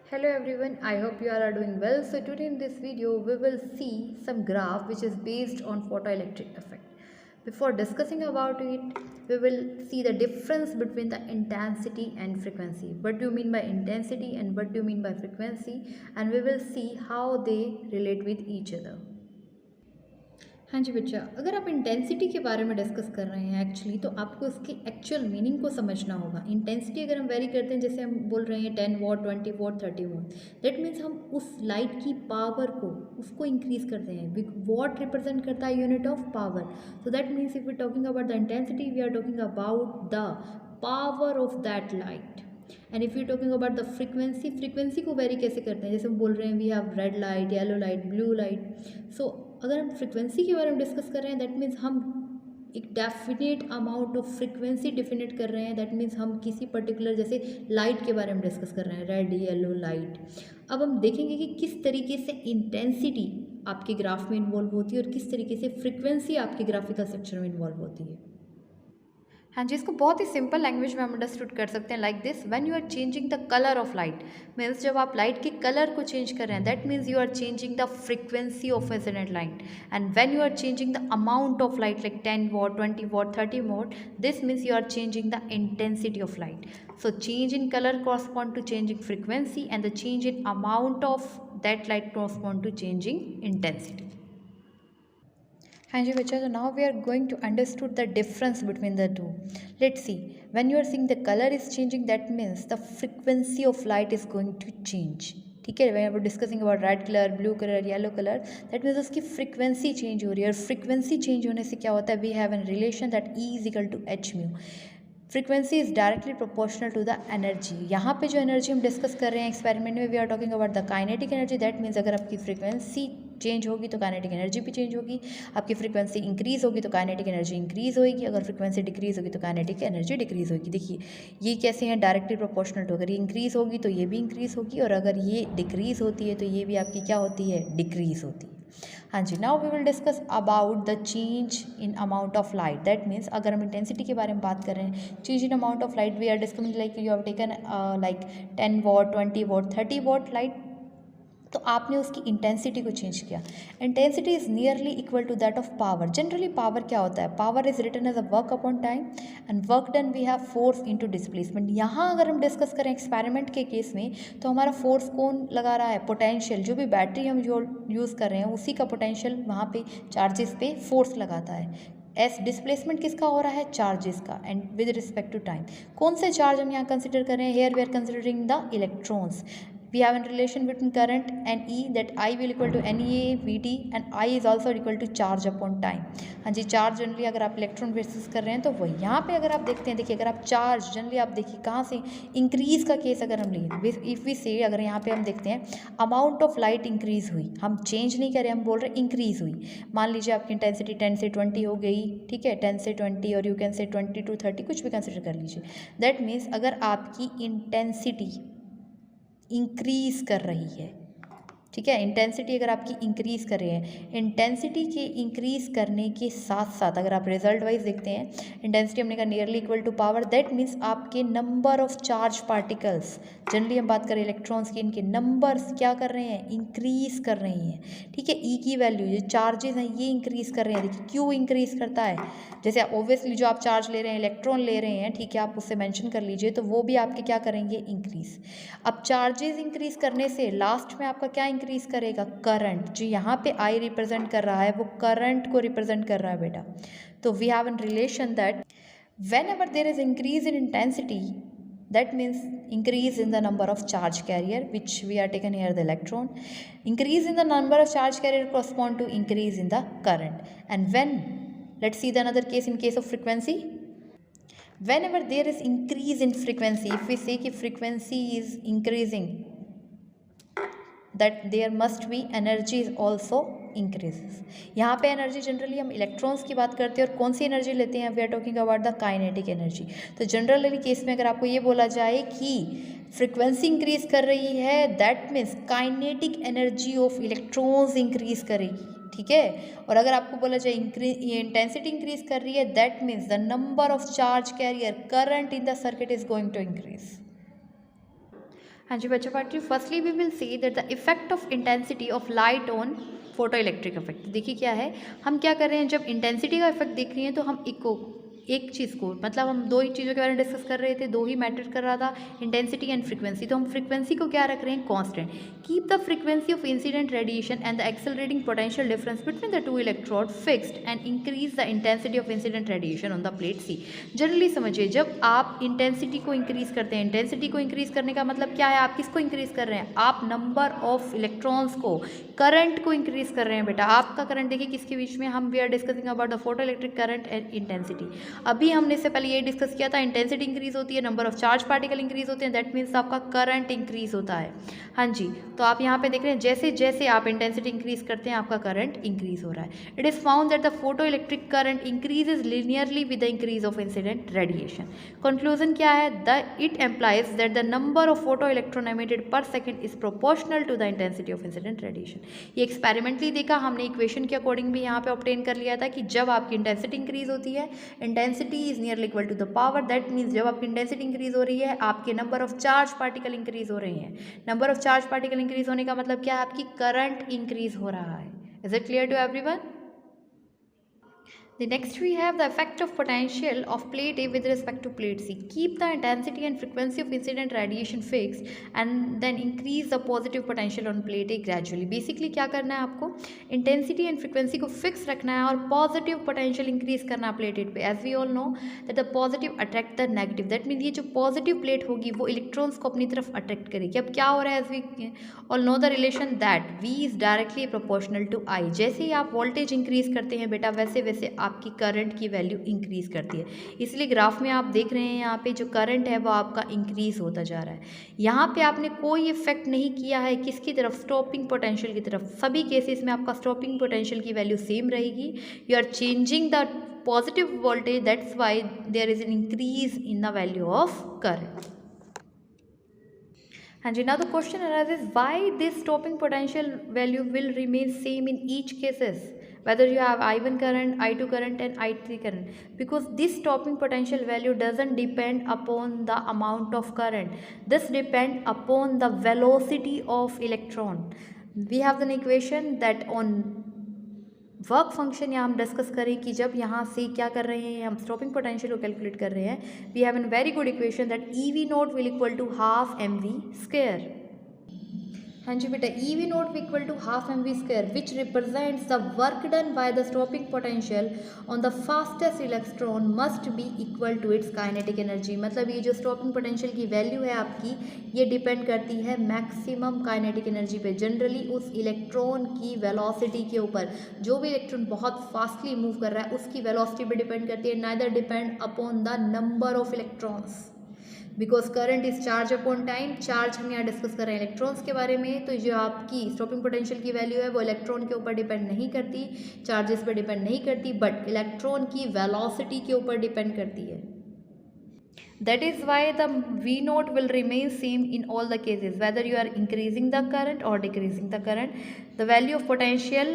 Hello everyone, I hope you all are doing well. So today in this video we will see some graph which is based on photoelectric effect. Before discussing about it, we will see the difference between the intensity and frequency. What do you mean by intensity and what do you mean by frequency, and we will see how they relate with each other. हाँ जी बच्चा, अगर आप intensity के बारे में discuss कर रहे हैं एक्चुअली तो आपको इसकी एक्चुअल मीनिंग को समझना होगा। इंटेंसिटी अगर हम वेरी करते हैं, जैसे हम बोल रहे हैं 10 watt 20 watt 30 what, that means हम उस लाइट की पावर को उसको इंक्रीज करते हैं। वॉट रिप्रेजेंट करता है unit of power, so that means if we talking about the intensity we are talking about the power of that light. And if you talking about the frequency, frequency को vary कैसे करते हैं, जैसे हम बोल रहे हैं we have red light, yellow light, blue light. So अगर हम फ्रीक्वेंसी के बारे में डिस्कस कर रहे हैं, दैट मीन्स हम एक definite amount of frequency definite कर रहे हैं। दैट मीन्स हम किसी पर्टिकुलर, जैसे लाइट के बारे में डिस्कस कर रहे हैं, रेड येलो लाइट। अब हम देखेंगे कि किस तरीके से इंटेंसिटी आपके ग्राफ में इन्वॉल्व होती है और किस तरीके से फ्रीक्वेंसी आपके ग्राफिकल स्ट्रक्चर में इन्वॉल्व होती है। हाँ जी, इसको बहुत ही सिंपल लैंग्वेज में हम अंडरस्टूड कर सकते हैं like this. When you are changing the colour of light, means जब आप लाइट के कलर को चेंज कर रहे हैं, that means you are changing the frequency of incident light. And when you are changing the amount of light like 10 watt 20 watt 30 watt, this means you are changing the intensity of light. So change in color correspond to changing frequency and the change in amount of that light correspond to changing intensity. हाँ जी बच्चा, so now we are going to understood the difference between the two. Let's see. When you are seeing the color is changing, that means the frequency of light is going to change. ठीक है, when we are discussing about red colour, blue colour, yellow colour, that means उसकी frequency change हो रही है। और frequency change होने से क्या होता है, we have an relation that E is equal to h mu. Frequency is directly proportional to the energy. यहाँ पे जो एनर्जी हम डिस्कस कर रहे हैं एक्सपेरिमेंट में, we are talking about the kinetic energy. That means अगर आपकी फ्रीक्वेंसी चेंज होगी तो काइनेटिक एनर्जी भी चेंज होगी। आपकी फ्रीक्वेंसी इंक्रीज होगी तो काइनेटिक एनर्जी इंक्रीज होगी। अगर फ्रीक्वेंसी डिक्रीज होगी तो काइनेटिक एनर्जी डिक्रीज होगी। देखिए ये कैसे हैं, डायरेक्टली प्रोपोर्शनल टू। अगर ये इंक्रीज होगी तो ये भी इंक्रीज होगी, और अगर ये डिक्रीज होती है तो ये भी आपकी क्या होती है, डिक्रीज होती है। हाँ जी, now we will discuss about the change in amount of light. That means अगर हम इंटेंसिटी के बारे में बात कर रहे हैं, change in amount of light we are discussing like you have taken like 10 watt 20 watt 30 watt light, तो आपने उसकी इंटेंसिटी को चेंज किया। Intensity is nearly equal to that of power. Generally power क्या होता है, power is written as a work upon time and work done we have force into displacement. यहाँ अगर हम डिस्कस करें एक्सपेरिमेंट के केस में, तो हमारा फोर्स कौन लगा रहा है, पोटेंशियल। जो भी बैटरी हम जो यूज़ कर रहे हैं उसी का पोटेंशियल वहाँ पे चार्जेस पे फोर्स लगाता है। एस डिस्प्लेसमेंट किसका हो रहा है, चार्जेस का। And with respect to time, कौन से चार्ज हम यहाँ कंसिडर कर रहे हैं, here we are considering the electrons. We have a relation between current and E, that I will equal to NEA VT and I is also equal to charge upon time. हाँ जी, charge generally अगर आप electron basis कर रहे हैं तो वही यहाँ पे अगर आप देखते हैं, देखिए अगर आप चार्ज जनरली आप देखिए कहाँ से इंक्रीज़ का केस अगर हम लें, इफ़ वी से अगर यहाँ पे हम देखते हैं अमाउंट ऑफ लाइट इंक्रीज़ हुई, हम चेंज नहीं करें, हम बोल रहे हैं इंक्रीज़ हुई। मान लीजिए आपकी इंटेंसिटी 10 से 20 हो गई, ठीक है, 10 से 20 और यू कैन से 20 to 30 कुछ भी कंसिडर कर लीजिए। दैट मीन्स अगर आपकी इंटेंसिटी इंक्रीज़ कर रही है, ठीक है, इंटेंसिटी अगर आपकी इंक्रीज़ कर रहे हैं, इंटेंसिटी के इंक्रीज़ करने के साथ साथ अगर आप रिजल्ट वाइज देखते हैं, इंटेंसिटी हमने कहा nearly equal to power, that means आपके number of charge particles, generally हम बात करें इलेक्ट्रॉन्स की, इनके नंबर्स क्या कर रहे हैं, इंक्रीज़ कर रहे हैं। ठीक है, ई की वैल्यू जो चार्जेस हैं ये इंक्रीज़ कर रहे हैं। देखिए क्यों इंक्रीज़ करता है, जैसे ऑब्वियसली जो आप चार्ज ले रहे हैं, इलेक्ट्रॉन ले रहे हैं, ठीक है, आप उससे मेंशन कर लीजिए, तो वो भी आपके क्या करेंगे, इंक्रीज़। अब चार्जेस इंक्रीज़ करने से लास्ट में आपका क्या इंक्रीज़ करेगा, करंट। जो यहाँ पे आई रिप्रेजेंट कर रहा है वो करंट को रिप्रेजेंट कर रहा है बेटा। तो we have an relation that whenever there is increase in intensity, that means increase in the number of charge carrier, which we are taken here the electron. Increase in the number of charge carrier correspond to increase in the current. And when, let's see the another case in case of frequency. Whenever there is increase in frequency, if we say कि frequency is increasing, that there must be energy is also increases. यहाँ पे energy generally हम electrons की बात करते हैं और कौन सी एनर्जी लेते हैं, we are talking about the kinetic energy. तो जनरली केस में अगर आपको ये बोला जाए कि फ्रीक्वेंसी इंक्रीज कर रही है, that means kinetic energy of electrons increase करेगी, ठीक है। और अगर आपको बोला जाए इंटेंसिटी इंक्रीज कर रही है, that means the number of charge carrier, current in the circuit is going to increase. हाँ जी बच्चों, part 3 firstly we will see that the effect of intensity of light on photo electric effect. देखिए क्या है, हम क्या कर रहे हैं, जब इंटेंसिटी का इफेक्ट देख रही हैं तो हम एक चीज़ को, मतलब हम दो ही चीज़ों के बारे में डिस्कस कर रहे थे, दो ही मैटर कर रहा था, इंटेंसिटी एंड फ्रीक्वेंसी। तो हम फ्रीक्वेंसी को क्या रख रहे हैं, constant. Keep the frequency of incident radiation and the accelerating potential difference between the two electrode fixed and increase the intensity of incident radiation on the plate C. Generally समझिए, जब आप इंटेंसिटी को increase करते हैं, intensity को increase करने का मतलब क्या है, आप किसको इंक्रीज कर रहे हैं, आप नंबर ऑफ इलेक्ट्रॉन्स को, करंट को इंक्रीज कर रहे हैं। बेटा आपका करंट देखिए किसके बीच में, हम we are discussing about the photo electric current and intensity. अभी हमने इससे पहले ये डिस्कस किया था, इंटेंसिटी इंक्रीज होती है, number of charge particle increase होते हैं, दैट मीन्स आपका करंट इंक्रीज होता है। हाँ जी, तो आप यहाँ पे देख रहे हैं जैसे जैसे आप इंटेंसिटी इंक्रीज करते हैं आपका करंट इंक्रीज हो रहा है। It is found that the photo electric current increases linearly with the increase of incident radiation. Conclusion क्या है, it implies that the number of photo electron emitted per second is proportional to the intensity of incident radiation. ये experimentally देखा हमने, equation के according भी यहाँ पे obtain कर लिया था कि जब आपकी इंटेंसिटी इंक्रीज होती है, intensity is nearly equal to the power, that means जब आपकी इंटेंसिटी इंक्रीज हो रही है आपके number of charge particle increase हो रहे हैं। Number of charge particle increase होने का मतलब क्या है, आपकी करंट इंक्रीज हो रहा है। Is it clear to everyone? The next we have the effect of potential of plate A with respect to plate C. Keep the intensity and frequency of incident radiation fixed and then increase the positive potential on plate A gradually. Basically क्या करना है आपको, intensity and frequency को fix रखना है और positive potential increase करना है plate A पे. As we all know that the positive attract the negative. That means ये जो positive plate होगी वो electrons को अपनी तरफ attract करेगी. अब क्या हो रहा है, as we all know the relation that V is directly proportional to I. जैसे ही आप voltage increase करते हैं बेटा, वैसे वैसे आपकी करंट की वैल्यू इंक्रीज करती है। इसलिए ग्राफ में आप देख रहे हैं यहाँ पे जो करंट है वो आपका इंक्रीज होता जा रहा है। यहाँ पे आपने कोई इफेक्ट नहीं किया है किसकी तरफ, स्टॉपिंग पोटेंशियल की तरफ। सभी केसेस में आपका स्टॉपिंग पोटेंशियल की वैल्यू सेम रहेगी। You are changing the positive voltage, that's why there is an increase in the value of current. हाँ जी, now the question arises why this stopping potential value will remain same in each cases, whether you have I1 current, I2 current and I3 current, because this stopping potential value doesn't depend upon the amount of current. This depend upon the velocity of electron. We have an equation that on work function यहाँ हम discuss करें कि जब यहाँ से क्या कर रहे हैं, हम स्टॉपिंग पोटेंशियल को कैलकुलेट कर रहे हैं। We have an very good equation that E V naught will equal to half m v square. हाँ जी बेटा, E V naught equal to half m v square which represents the work done by the stopping potential on the fastest electron must be equal to its kinetic energy. मतलब ये जो stopping potential की value है आपकी, ये depend करती है maximum kinetic energy पे, जनरली उस इलेक्ट्रॉन की वेलोसिटी के ऊपर। जो भी इलेक्ट्रॉन बहुत फास्टली मूव कर रहा है उसकी वेलोसिटी पे डिपेंड करती है, neither depend upon the number of electrons, because current is charge upon time. Charge हम यहाँ डिस्कस कर रहे हैं इलेक्ट्रॉन्स के बारे में, तो जो आपकी स्टॉपिंग पोटेंशियल की वैल्यू है वो इलेक्ट्रॉन के ऊपर डिपेंड नहीं करती, चार्जेस पर डिपेंड नहीं करती, बट इलेक्ट्रॉन की वेलोसिटी के ऊपर डिपेंड करती है। That is why the V naught will remain same in all the cases, whether you are increasing the current or decreasing the current. The value of potential,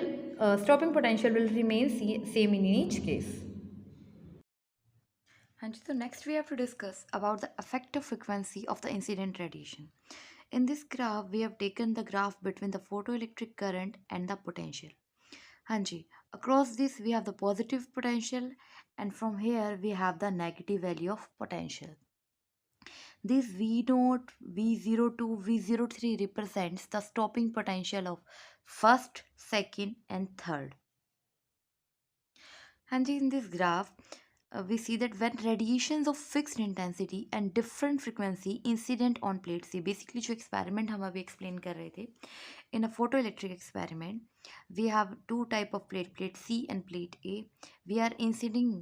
stopping potential will remain same in each case. And so next we have to discuss about the effective frequency of the incident radiation. In this graph, we have taken the graph between the photoelectric current and the potential. Hanji, across this we have the positive potential and from here we have the negative value of potential. This V0, V02, V03 represents the stopping potential of first, second and third. Hanji, in this graph, we see that when radiations of fixed intensity and different frequency incident on plate C, basically जो experiment हम अभी explain कर रहे थे, in a photoelectric experiment, we have two type of plate, plate C and plate A. We are inciding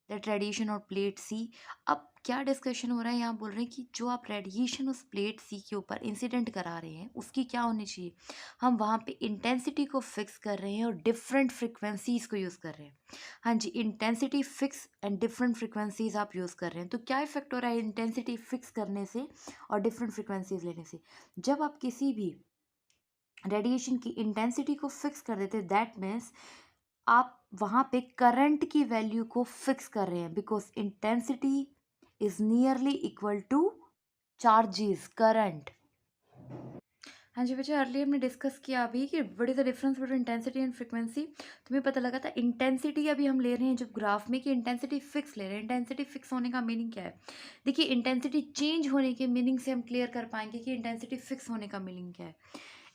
that radiation और plate सी। अब क्या discussion हो रहा है, यहाँ बोल रहे हैं कि जो आप रेडिएशन उस प्लेट सी के ऊपर इंसिडेंट करा रहे हैं उसकी क्या होनी चाहिए, हम वहाँ पे इंटेंसिटी को फिक्स कर रहे हैं और डिफरेंट फ्रिक्वेंसीज को यूज़ कर रहे हैं। हाँ जी, intensity fix and different frequencies आप यूज़ कर रहे हैं। तो क्या इफेक्ट हो रहा है इंटेंसिटी फिक्स करने से और डिफरेंट फ्रिक्वेंसीज लेने से, जब आप किसी भी रेडिएशन की इंटेंसिटी को फिक्स कर देते हैं, दैट मीन्स आप वहाँ पे करंट की वैल्यू को फिक्स कर रहे हैं, because intensity is nearly equal two charges current. हाँ जी बच्चा, अर्ली हमने डिस्कस किया अभी कि what is the difference between intensity and frequency. तुम्हें पता लगा था इंटेंसिटी अभी हम ले रहे हैं जो ग्राफ में, कि इंटेंसिटी फिक्स ले रहे हैं। इंटेंसिटी फिक्स होने का मीनिंग क्या है? देखिए, इंटेंसिटी चेंज होने के मीनिंग से हम क्लियर कर पाएंगे कि इंटेंसिटी फिक्स होने का मीनिंग क्या है।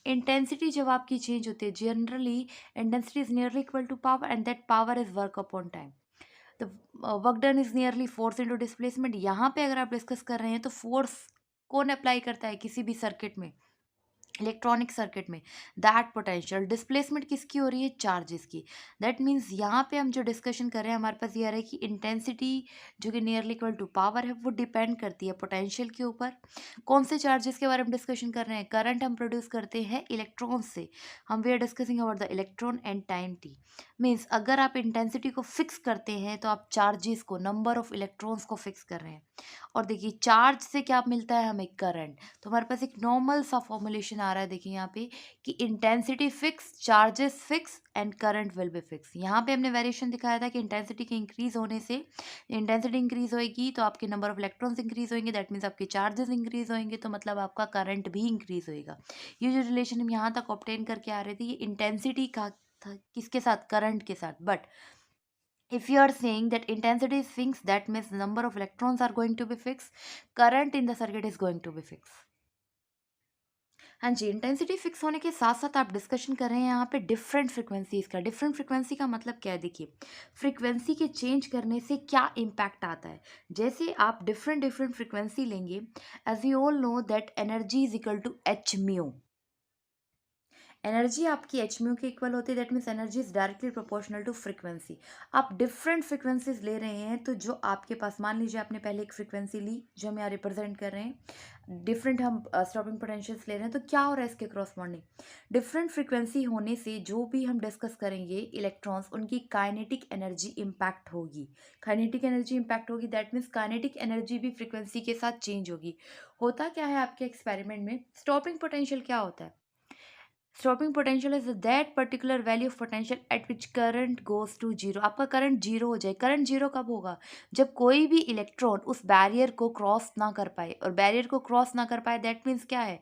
इंटेंसिटी जब आपकी चेंज होती है, generally intensity is nearly equal to power and that power is work upon time. The work done is nearly force into displacement. यहाँ पे अगर आप डिस्कस कर रहे हैं तो फोर्स कौन अप्लाई करता है किसी भी सर्किट में? इलेक्ट्रॉनिक सर्किट में। दैट पोटेंशियल डिस्प्लेसमेंट किसकी हो रही है? चार्जेस की। दैट मीन्स यहाँ पे हम जो डिस्कशन कर रहे हैं, हमारे पास ये आ रहा है कि इंटेंसिटी जो कि नियरली इक्वल टू पावर है, वो डिपेंड करती है पोटेंशियल के ऊपर। कौन से चार्जेस के बारे में डिस्कशन कर रहे हैं? करंट हम प्रोड्यूस करते हैं इलेक्ट्रॉन से। हम we are discussing about the electron and time t. Means अगर आप इंटेंसिटी को फिक्स करते हैं तो आप चार्जेस को, नंबर ऑफ इलेक्ट्रॉन्स को फिक्स कर रहे हैं। और देखिए, चार्ज से क्या मिलता है हमें? करंट। तो हमारे पास एक नॉर्मल सा फॉर्मुलेशन आ रहा है, देखिए यहाँ पे, कि intensity fix, charges fix and current will be fix. यहाँ पे हमने वेरिएशन दिखाया था कि इंटेंसिटी के इंक्रीज होने से, इंटेंसिटी इंक्रीज होएगी तो आपके नंबर ऑफ इलेक्ट्रॉन्स इंक्रीज होंगे, दैट मीन्स आपके चार्जेस इंक्रीज होंगे, तो मतलब आपका करंट भी इंक्रीज होएगा। ये जो रिलेशन हम यहाँ तक ऑब्टेन करके आ रहे थे, ये इंटेंसिटी का था, किसके साथ? करंट के साथ। But if you are saying that intensity is fixed, that means number of electrons are going to be fixed, current in the circuit is going to be fixed. हाँ जी, इंटेंसिटी फिक्स होने के साथ साथ आप discussion कर रहे हैं यहाँ पे डिफरेंट फ्रिक्वेंसीज का। डिफरेंट फ्रिक्वेंसी का मतलब क्या है? देखिए, फ्रिक्वेंसी के चेंज करने से क्या इम्पैक्ट आता है। जैसे आप डिफरेंट डिफरेंट फ्रिक्वेंसी लेंगे, as you all know that energy is equal to h mu. Energy आपकी एच म्यू के इक्वल होती है, that means energy is directly proportional to frequency. आप डिफरेंट फ्रिक्वेंसीज ले रहे हैं, तो जो आपके पास, मान लीजिए आपने पहले एक फ्रिक्वेंसी ली जो हम यहाँ रिप्रेजेंट कर रहे हैं, डिफरेंट हम स्टॉपिंग पोटेंशियल्स ले रहे हैं, तो क्या हो रहा है इसके क्रॉसपॉन्डिंग? डिफरेंट फ्रिक्वेंसी होने से जो भी हम डिस्कस करेंगे इलेक्ट्रॉन्स, उनकी काइनेटिक एनर्जी इम्पैक्ट होगी। काइनेटिक एनर्जी इम्पैक्ट होगी, दैट मीन्स काइनेटिक एनर्जी भी फ्रिक्वेंसी के साथ चेंज होगी। होता क्या है आपके एक्सपेरिमेंट में? स्टॉपिंग पोटेंशियल क्या होता है? Stopping potential is that particular value of potential at which current goes to zero. आपका करंट जीरो हो जाए। करंट जीरो कब होगा? जब कोई भी इलेक्ट्रॉन उस बैरियर को क्रॉस ना कर पाए। और बैरियर को क्रॉस ना कर पाए, दैट मीन्स क्या है?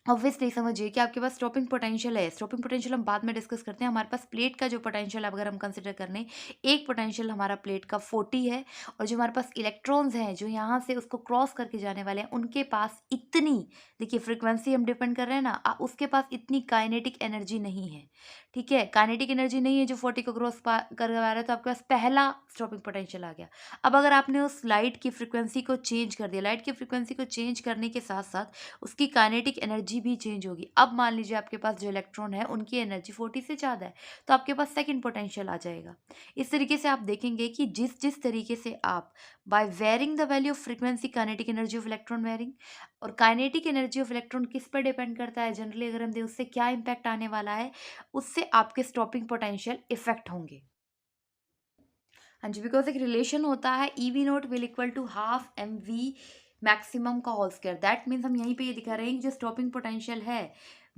ऑब्वियसली समझिए कि आपके पास स्टॉपिंग पोटेंशियल है। स्टॉपिंग पोटेंशियल हम बाद में डिस्कस करते हैं। हमारे पास प्लेट का जो पोटेंशियल अगर हम कंसिडर कर लें, एक पोटेंशियल हमारा प्लेट का 40 है, और जो हमारे पास इलेक्ट्रॉन्स हैं जो यहाँ से उसको क्रॉस करके जाने वाले हैं, उनके पास इतनी, देखिए फ्रीक्वेंसी हम डिपेंड कर रहे हैं ना, उसके पास इतनी काइनेटिक एनर्जी नहीं है। ठीक है, काइनेटिक एनर्जी नहीं है जो 40 को क्रॉस कर रहा है, तो आपके पास पहला स्टॉपिंग पोटेंशियल आ गया। अब अगर आपने उस लाइट की फ्रिक्वेंसी को चेंज कर दिया, लाइट की फ्रिक्वेंसी को चेंज करने के साथ साथ उसकी काइनेटिक एनर्जी भी चेंज होगी। अब मान लीजिए आपके पास जो इलेक्ट्रॉन है उनकी एनर्जी 40 से ज़्यादा है, तो आपके पास सेकंड पोटेंशियल आ जाएगा। इस तरीके से आप देखेंगे कि जिस जिस तरीके से आप by varying the value of frequency, kinetic energy of electron varying, और काइनेटिक एनर्जी ऑफ इलेक्ट्रॉन किस पर डिपेंड करता है जनरली, अगर हम दें उससे क्या इम्पैक्ट आने वाला है, उससे आपके स्टॉपिंग पोटेंशियल इफेक्ट होंगे। हाँ जी, बिकॉज एक रिलेशन होता है, E V naught will equal to half m v maximum का होल स्क्वायर। दैट मीन्स हम यहीं पे ये दिखा रहे हैं कि जो स्टॉपिंग पोटेंशियल है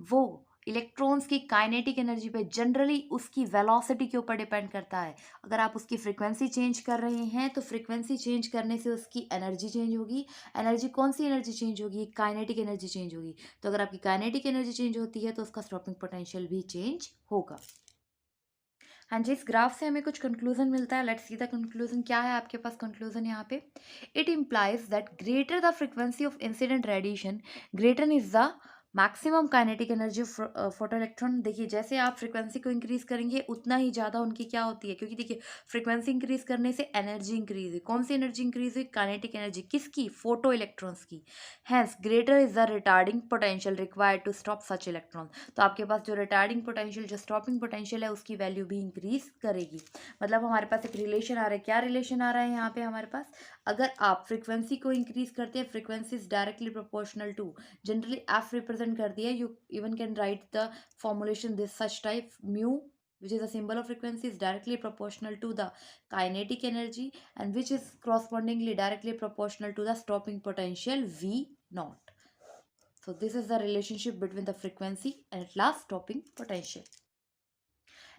वो इलेक्ट्रॉन्स की काइनेटिक एनर्जी पे, जनरली उसकी वेलोसिटी के ऊपर डिपेंड करता है। अगर आप उसकी फ्रीक्वेंसी चेंज कर रहे हैं तो फ्रीक्वेंसी चेंज करने से उसकी एनर्जी चेंज होगी। एनर्जी, कौन सी एनर्जी चेंज होगी? काइनेटिक एनर्जी चेंज होगी। तो अगर आपकी काइनेटिक एनर्जी चेंज होती है तो उसका स्टॉपिंग पोटेंशियल भी चेंज होगा। हाँ जी, इस ग्राफ से हमें कुछ कंक्लूजन मिलता है। Let's see the conclusion. क्या है आपके पास कंक्लूजन यहाँ पे? It implies that greater the frequency of incident radiation, greater is the maximum kinetic energy of photo electron. देखिए, जैसे आप फ्रीक्वेंसी को इंक्रीज करेंगे उतना ही ज़्यादा उनकी क्या होती है, क्योंकि देखिए फ्रीक्वेंसी इंक्रीज करने से एनर्जी इंक्रीज हुई। कौन सी एनर्जी इंक्रीज हुई? Kinetic energy. किसकी? फोटो इलेक्ट्रॉन्स की। Hence greater is the retarding potential required to stop such electron. तो आपके पास जो रिटार्डिंग पोटेंशियल, जो स्टॉपिंग पोटेंशियल है, उसकी वैल्यू भी इंक्रीज करेगी। मतलब हमारे पास एक रिलेशन आ रहा है। क्या रिलेशन आ रहा है यहाँ पे हमारे पास? अगर आप फ्रीक्वेंसी को इंक्रीज करते हैं, frequency is directly proportional to, generally F represent कर दिया, you even can write the formulation this such type, mu which is a symbol of frequency is directly proportional to the kinetic energy, and which is correspondingly directly proportional to the stopping potential V naught. So this is the relationship between the frequency and at last stopping potential.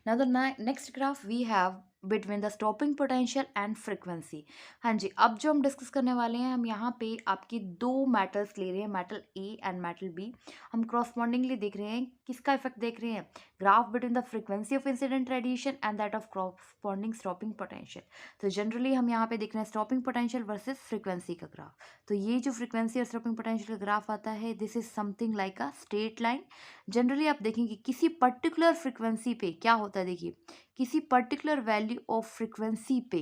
Now the next graph we have between the stopping potential and frequency. हाँ जी, अब जो हम discuss करने वाले हैं, हम यहाँ पे आपकी दो मेटल्स ले रहे हैं, metal A and metal B. हम क्रॉसपॉन्डिंगली देख रहे हैं, किसका इफेक्ट देख रहे हैं, graph between the frequency of incident radiation and that of corresponding stopping potential. तो जनरली हम यहाँ पे देख रहे हैं स्टॉपिंग पोटेंशियल वर्सेज फ्रिक्वेंसी का ग्राफ। तो ये जो फ्रिक्वेंसी और स्टॉपिंग पोटेंशियल का ग्राफ आता है, this is something like a straight line. Generally आप देखेंगे किसी पर्टिकुलर फ्रिक्वेंसी पे क्या होता है, देखिए किसी पर्टिकुलर वैल्यू ऑफ फ्रिक्वेंसी पे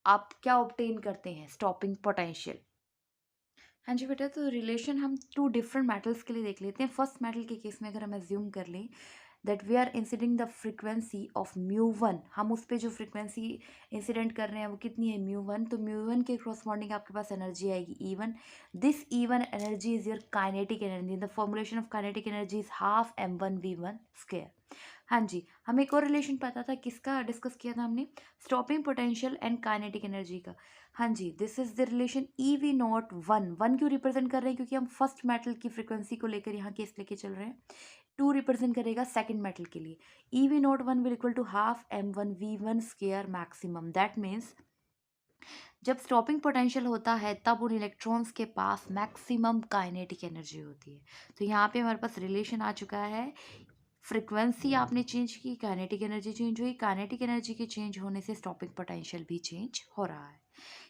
आप क्या ऑब्टेन करते हैं, स्टॉपिंग पोटेंशियल। हाँ जी बेटा, तो रिलेशन हम टू डिफरेंट मेटल्स के लिए देख लेते हैं। फर्स्ट मेटल के केस में अगर हम एज्यूम कर लें that we are inciding the frequency of mu 1, हम उस पर जो फ्रिक्वेंसी इंसिडेंट कर रहे हैं वो कितनी है, म्यू 1। तो म्यू 1 के क्रॉसपॉन्डिंग आपके पास एनर्जी आएगी E1। This E1 energy is your kinetic energy. The formulation of kinetic energy is half m1v1 square. हाँ जी, हमें एक और रिलेशन पता था, किसका डिस्कस किया था हमने, stopping potential and kinetic energy का। हाँ जी, this is the relation EV0 1 क्यों रिप्रेजेंट कर रहे हैं, क्योंकि हम फर्स्ट मेटल की फ्रीक्वेंसी को लेकर यहाँ केस लेके चल रहे हैं। 2 रिप्रेजेंट करेगा सेकंड मेटल के लिए। EV01 will equal to half m1v1 square maximum. That means जब स्टॉपिंग पोटेंशियल होता है तब उन इलेक्ट्रॉन्स के पास मैक्सिमम काइनेटिक एनर्जी होती है। तो यहाँ पे हमारे पास रिलेशन आ चुका है, फ्रिक्वेंसी आपने चेंज की, काइनेटिक एनर्जी चेंज हुई, काइनेटिक एनर्जी के चेंज होने से स्टॉपिंग पोटेंशियल भी चेंज हो रहा है।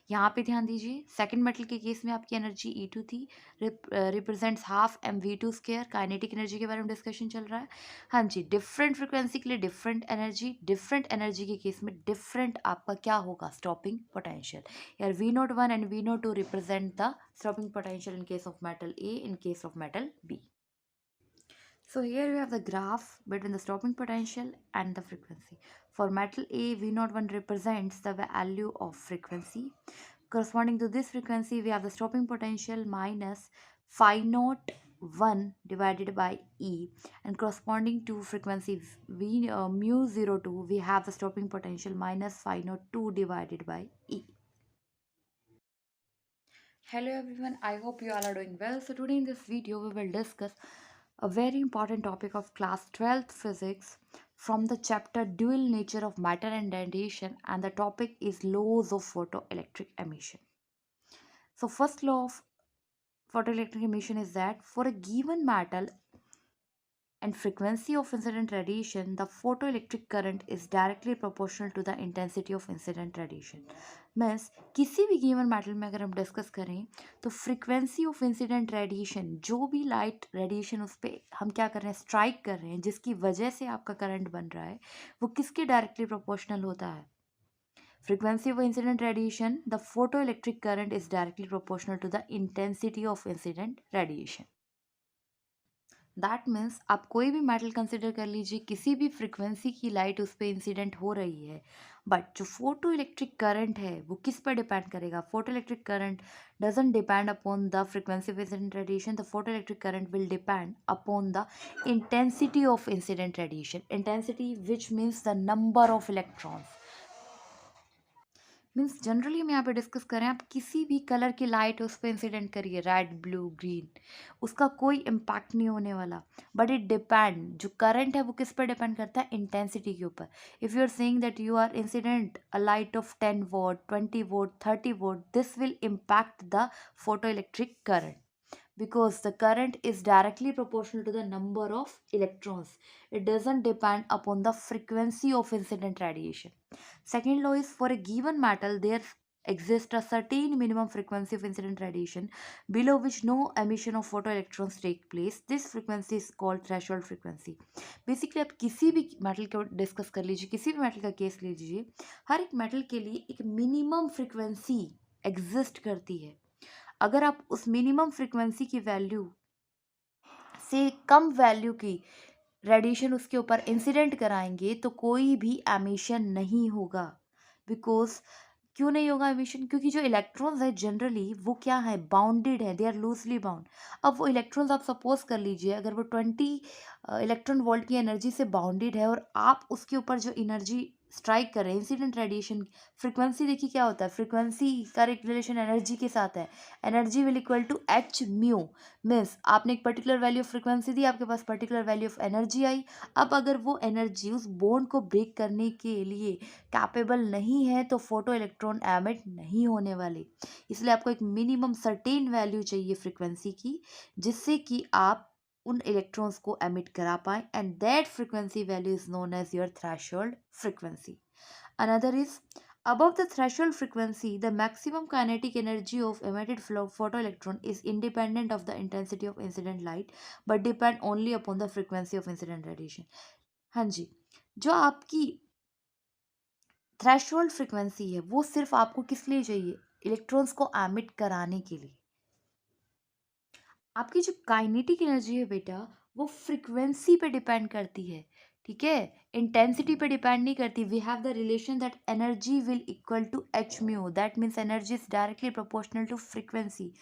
यहाँ पे ध्यान दीजिए, सेकंड मेटल के केस में आपकी एनर्जी E2 थी, represents half mv2 square. Kinetic energy के बारे में डिस्कशन चल रहा है। हाँ जी, डिफरेंट फ्रिक्वेंसी के लिए डिफरेंट एनर्जी, डिफरेंट एनर्जी के केस में डिफरेंट आपका क्या होगा, स्टॉपिंग पोटेंशियल। यार V01 and V02 represent the stopping potential in case of metal A, in case of metal B. So here we have the graph between the stopping potential and the frequency. For metal A, V01 represents the value of frequency. Corresponding to this frequency, we have the stopping potential minus phi naught 1 divided by E, and corresponding to frequency mu02, we have the stopping potential minus phi naught 2 divided by E. Hello everyone, I hope you all are doing well. So today in this video we will discuss a very important topic of class 12th physics from the chapter dual nature of matter and radiation, and the topic is laws of photoelectric emission. So first law of photoelectric emission is that for a given metal and frequency of incident radiation, the photoelectric current is directly proportional to the intensity of incident radiation. Means किसी भी given metal में अगर हम discuss करें तो frequency of incident radiation, जो भी light radiation उस पर हम क्या कर रहे हैं, स्ट्राइक कर रहे हैं, जिसकी वजह से आपका करंट बन रहा है, वो किसके डायरेक्टली प्रोपोर्शनल होता है, frequency of incident radiation, the photoelectric current is directly proportional to the intensity of incident radiation. That means आप कोई भी मेटल कंसिडर कर लीजिए, किसी भी फ्रिक्वेंसी की लाइट उस पर इंसिडेंट हो रही है, बट जो फोटो इलेक्ट्रिक करंट है वो किस पर डिपेंड करेगा, photo electric current doesn't depend upon the frequency of incident radiation, the photo electric current will depend upon the intensity of incident radiation. Intensity which means the number of electrons. Means generally हम यहाँ पे discuss करें, आप किसी भी colour की light उस पर इंसिडेंट करिए, रेड ब्लू ग्रीन, उसका कोई इम्पैक्ट नहीं होने वाला, बट इट डिपेंड, जो करंट है वो किस पर डिपेंड करता है, इंटेंसिटी के ऊपर। If you are saying that you are incident a light of 10 watt, 20 watt, 30 watt, this will impact the photo electric current because the current is directly proportional to the number of electrons. It doesn't depend upon the frequency of incident radiation. Second law is for a given metal, there exists a certain minimum frequency of incident radiation below which no emission of photoelectrons take place. This frequency is called threshold frequency. Basically आप किसी भी metal को discuss कर लीजिए, किसी भी metal का case लीजिए, हर एक मेटल के लिए एक मिनिमम फ्रिक्वेंसी एग्जिस्ट करती है। अगर आप उस मिनिमम फ्रिक्वेंसी की वैल्यू से कम वैल्यू की रेडिएशन उसके ऊपर इंसिडेंट कराएंगे तो कोई भी एमिशन नहीं होगा। बिकॉज क्यों नहीं होगा एमिशन, क्योंकि जो इलेक्ट्रॉन्स है जनरली वो क्या है, बाउंडेड है, दे आर लूजली बाउंड। अब वो इलेक्ट्रॉन्स आप सपोज कर लीजिए, अगर वो 20 इलेक्ट्रॉन वोल्ट की एनर्जी से बाउंडेड है और आप उसके ऊपर जो एनर्जी स्ट्राइक कर रहे हैं, इंसिडेंट रेडिएशन फ्रीक्वेंसी देखिए क्या होता है, फ्रीक्वेंसी का एक रिलेशन एनर्जी के साथ है, energy will equal to h mu. Means आपने एक पर्टिकुलर वैल्यू ऑफ फ्रीक्वेंसी दी, आपके पास पर्टिकुलर वैल्यू ऑफ एनर्जी आई। अब अगर वो एनर्जी उस बॉन्ड को ब्रेक करने के लिए कैपेबल नहीं है तो फोटो इलेक्ट्रॉन एमिट नहीं होने वाले। इसलिए आपको एक मिनिमम सर्टेन वैल्यू चाहिए फ्रीक्वेंसी की, जिससे कि आप उन इलेक्ट्रॉन्स को एमिट करा पाए, and that frequency value is known as your threshold frequency. Another is above the threshold frequency, the maximum kinetic energy of emitted photoelectron is independent of the intensity of incident light, but depend only upon the frequency of incident radiation. हाँ जी, जो आपकी threshold frequency है वो सिर्फ आपको किस लिए चाहिए, इलेक्ट्रॉन्स को एमिट कराने के लिए। आपकी जो काइनेटिक एनर्जी है बेटा वो फ्रीक्वेंसी पे डिपेंड करती है, ठीक है, इंटेंसिटी पे डिपेंड नहीं करती। We have the relation that energy will equal to h mu, that means energy is directly proportional to frequency.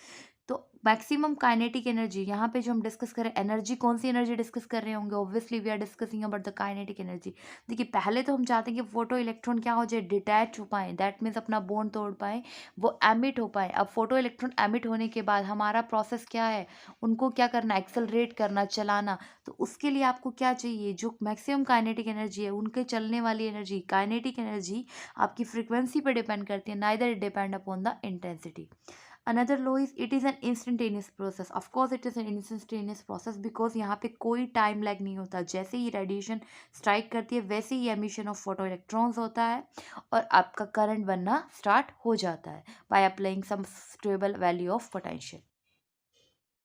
तो मैक्सिमम काइनेटिक एनर्जी यहाँ पे जो हम डिस्कस करें, एनर्जी कौन सी एनर्जी डिस्कस कर रहे होंगे, obviously we are discussing about the kinetic energy. देखिए पहले तो हम चाहते हैं कि फोटो इलेक्ट्रॉन क्या हो जाए, डिटैच हो पाए, दैट मीन्स अपना बॉन्ड तोड़ पाए, वो एमिट हो पाए। अब फोटो इलेक्ट्रॉन एमिट होने के बाद हमारा प्रोसेस क्या है, उनको क्या करना, एक्सेलरेट करना, चलाना। तो उसके लिए आपको क्या चाहिए, जो मैक्सिमम काइनेटिक एनर्जी है उनके चलने वाली एनर्जी, काइनेटिक एनर्जी आपकी फ्रीक्वेंसी पे डिपेंड करती है, neither it depend upon the intensity. Another law is it is an instantaneous process. Of course it is an instantaneous process because यहाँ पे कोई टाइम लैग नहीं होता, जैसे ही रेडिएशन स्ट्राइक करती है वैसे ही एमिशन ऑफ फोटो इलेक्ट्रॉन्स होता है और आपका करंट बनना स्टार्ट हो जाता है by applying some stable value of potential.